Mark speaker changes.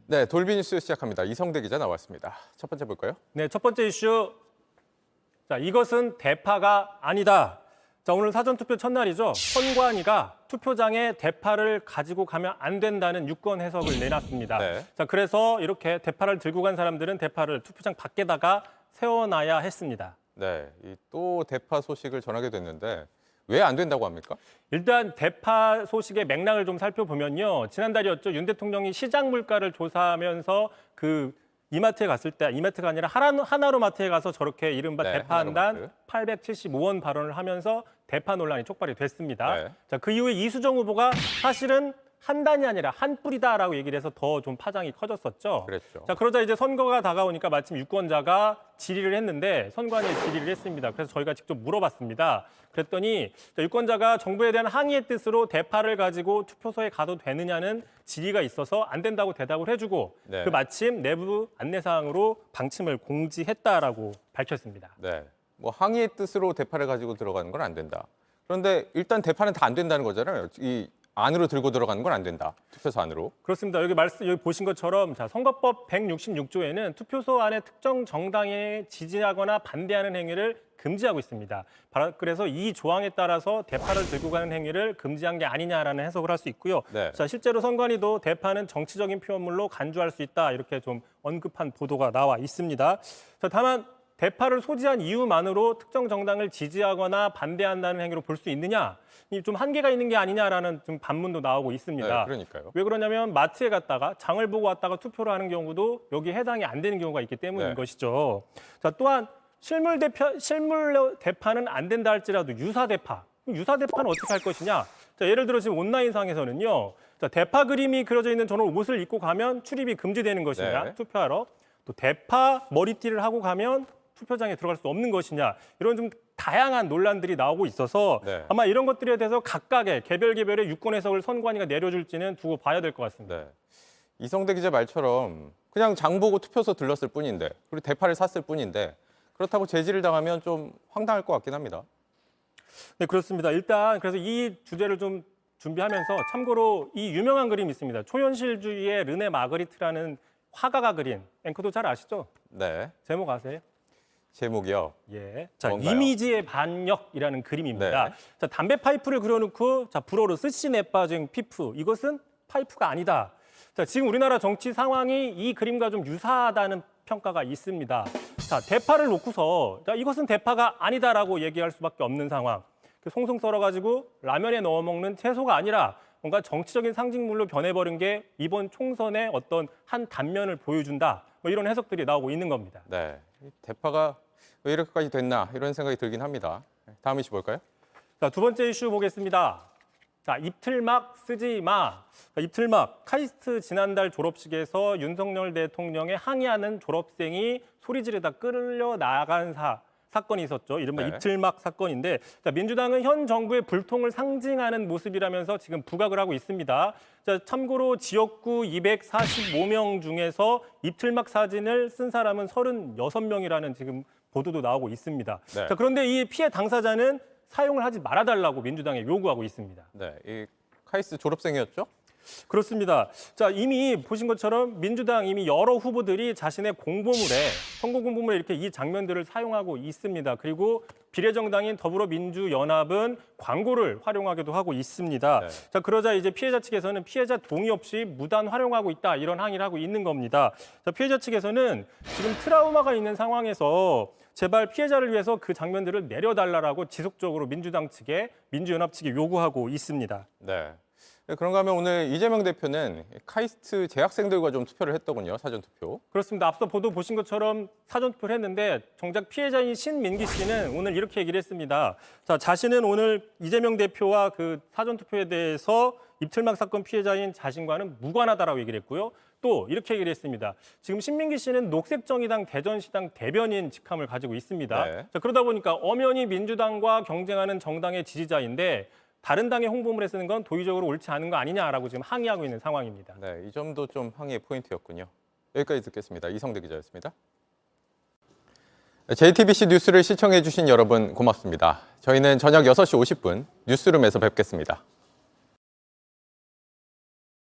Speaker 1: 네, 돌비뉴스 시작합니다. 이성대 기자 나왔습니다. 첫 번째 볼까요?
Speaker 2: 네, 첫 번째 이슈. 자, 이것은 대파가 아니다. 자, 오늘 사전투표 첫날이죠. 선관위가 투표장에 대파를 가지고 가면 안 된다는 유권 해석을 내놨습니다.
Speaker 1: 네.
Speaker 2: 자, 그래서 이렇게 대파를 들고 간 사람들은 대파를 투표장 밖에다가 세워놔야 했습니다.
Speaker 1: 네, 또 대파 소식을 전하게 됐는데 왜 안 된다고 합니까?
Speaker 2: 일단 대파 소식의 맥락을 좀 살펴보면요. 지난달이었죠. 윤 대통령이 시장 물가를 조사하면서 그 이마트에 갔을 때, 이마트가 아니라 하나로 마트에 가서 저렇게 이른바
Speaker 1: 네,
Speaker 2: 대파 한 단
Speaker 1: 하나로마트.
Speaker 2: 875원 발언을 하면서 대파 논란이 촉발이 됐습니다.
Speaker 1: 네.
Speaker 2: 자, 그 이후에 이수정 후보가 사실은 한 단이 아니라 한 뿌리다라고 얘기를 해서 더 좀 파장이 커졌었죠.
Speaker 1: 그랬죠.
Speaker 2: 자, 그러자 이제 선거가 다가오니까 마침 유권자가 질의를 했는데 선관위에 질의를 했습니다. 그래서 저희가 직접 물어봤습니다. 그랬더니 유권자가 정부에 대한 항의의 뜻으로 대파를 가지고 투표소에 가도 되느냐는 질의가 있어서 안 된다고 대답을 해주고
Speaker 1: 네.
Speaker 2: 그 마침 내부 안내사항으로 방침을 공지했다라고 밝혔습니다.
Speaker 1: 네, 뭐 항의의 뜻으로 대파를 가지고 들어가는 건 안 된다. 그런데 일단 대파는 다 안 된다는 거잖아요. 이 안으로 들고 들어가는 건 안 된다. 투표소 안으로.
Speaker 2: 그렇습니다. 여기 보신 것처럼 자, 선거법 166조에는 투표소 안에 특정 정당에 지지하거나 반대하는 행위를 금지하고 있습니다. 그래서 이 조항에 따라서 대파를 들고 가는 행위를 금지한 게 아니냐라는 해석을 할 수 있고요.
Speaker 1: 네.
Speaker 2: 자, 실제로 선관위도 대파는 정치적인 표현물로 간주할 수 있다 이렇게 좀 언급한 보도가 나와 있습니다. 자, 다만 대파를 소지한 이유만으로 특정 정당을 지지하거나 반대한다는 행위로 볼 수 있느냐? 이 좀 한계가 있는 게 아니냐라는 좀 반문도 나오고 있습니다.
Speaker 1: 네, 그러니까요.
Speaker 2: 왜 그러냐면 마트에 갔다가 장을 보고 왔다가 투표를 하는 경우도 여기에 해당이 안 되는 경우가 있기 때문인
Speaker 1: 네.
Speaker 2: 것이죠. 자, 또한 실물 대파는 안 된다 할지라도 유사 대파는 어떻게 할 것이냐? 자, 예를 들어 지금 온라인상에서는요. 자, 대파 그림이 그려져 있는 저런 옷을 입고 가면 출입이 금지되는 것이냐?
Speaker 1: 네.
Speaker 2: 투표하러. 또 대파 머리띠를 하고 가면 투표장에 들어갈 수 없는 것이냐? 이런 좀 다양한 논란들이 나오고 있어서
Speaker 1: 네.
Speaker 2: 아마 이런 것들에 대해서 각각의 개별의 유권 해석을 선관위가 내려줄지는 두고 봐야 될 것 같습니다.
Speaker 1: 네. 이성대 기자 말처럼 그냥 장 보고 투표소 들렀을 뿐인데 그리고 대파를 샀을 뿐인데 그렇다고 제지를 당하면 좀 황당할 것 같긴 합니다.
Speaker 2: 네, 그렇습니다. 일단 그래서 이 주제를 좀 준비하면서 참고로 이 유명한 그림이 있습니다. 초현실주의의 르네 마그리트라는 화가가 그린 앵커도 잘 아시죠?
Speaker 1: 네,
Speaker 2: 제목 아세요?
Speaker 1: 제목이요.
Speaker 2: 예. 자,
Speaker 1: 뭔가요?
Speaker 2: 이미지의 반역이라는 그림입니다.
Speaker 1: 네.
Speaker 2: 자, 담배 파이프를 그려놓고 자, 불어로 스시내 빠진 피프. 이것은 파이프가 아니다. 자, 지금 우리나라 정치 상황이 이 그림과 좀 유사하다는 평가가 있습니다. 자, 대파를 놓고서 자, 이것은 대파가 아니다라고 얘기할 수밖에 없는 상황. 송송 썰어가지고 라면에 넣어 먹는 채소가 아니라 뭔가 정치적인 상징물로 변해버린 게 이번 총선의 어떤 한 단면을 보여준다. 뭐 이런 해석들이 나오고 있는 겁니다.
Speaker 1: 네, 이 대파가 왜 이렇게까지 됐나 이런 생각이 들긴 합니다. 다음 이슈 볼까요?
Speaker 2: 자, 두 번째 이슈 보겠습니다. 자, 입틀막 쓰지 마. 자, 입틀막 카이스트 지난달 졸업식에서 윤석열 대통령에 항의하는 졸업생이 소리 지르다 끌려 나간 사건이 있었죠. 이른바
Speaker 1: 네.
Speaker 2: 입틀막 사건인데 자, 민주당은 현 정부의 불통을 상징하는 모습이라면서 지금 부각을 하고 있습니다. 자, 참고로 지역구 245명 중에서 입틀막 사진을 쓴 사람은 36명이라는 지금 보도도 나오고 있습니다.
Speaker 1: 네.
Speaker 2: 자, 그런데 이 피해 당사자는 사용을 하지 말아달라고 민주당에 요구하고 있습니다.
Speaker 1: 네, 이 카이스트 졸업생이었죠?
Speaker 2: 그렇습니다. 자, 이미 보신 것처럼 민주당 이미 여러 후보들이 자신의 공보물에 선거 공보물에 이렇게 이 장면들을 사용하고 있습니다. 그리고 비례정당인 더불어민주연합은 광고를 활용하기도 하고 있습니다.
Speaker 1: 네.
Speaker 2: 자, 그러자 이제 피해자 측에서는 피해자 동의 없이 무단 활용하고 있다 이런 항의를 하고 있는 겁니다. 자, 피해자 측에서는 지금 트라우마가 있는 상황에서 제발 피해자를 위해서 그 장면들을 내려달라고 지속적으로 민주당 측에 민주연합 측에 요구하고 있습니다.
Speaker 1: 네. 네, 그런가 하면 오늘 이재명 대표는 카이스트 재학생들과 좀 투표를 했더군요, 사전투표.
Speaker 2: 그렇습니다. 앞서 보도 보신 것처럼 사전투표를 했는데 정작 피해자인 신민기 씨는 오늘 이렇게 얘기를 했습니다. 자, 자신은 오늘 이재명 대표와 그 사전투표에 대해서 입틀막 사건 피해자인 자신과는 무관하다라고 얘기를 했고요. 또 이렇게 얘기를 했습니다. 지금 신민기 씨는 녹색정의당 대전시당 대변인 직함을 가지고 있습니다.
Speaker 1: 네.
Speaker 2: 자, 그러다 보니까 엄연히 민주당과 경쟁하는 정당의 지지자인데 다른 당의 홍보물에 쓰는 건 도의적으로 옳지 않은 거 아니냐라고 지금 항의하고 있는 상황입니다.
Speaker 1: 네, 이 점도 좀 항의의 포인트였군요. 여기까지 듣겠습니다. 이성대 기자였습니다. JTBC 뉴스를 시청해 주신 여러분 고맙습니다. 저희는 저녁 6시 50분 뉴스룸에서 뵙겠습니다.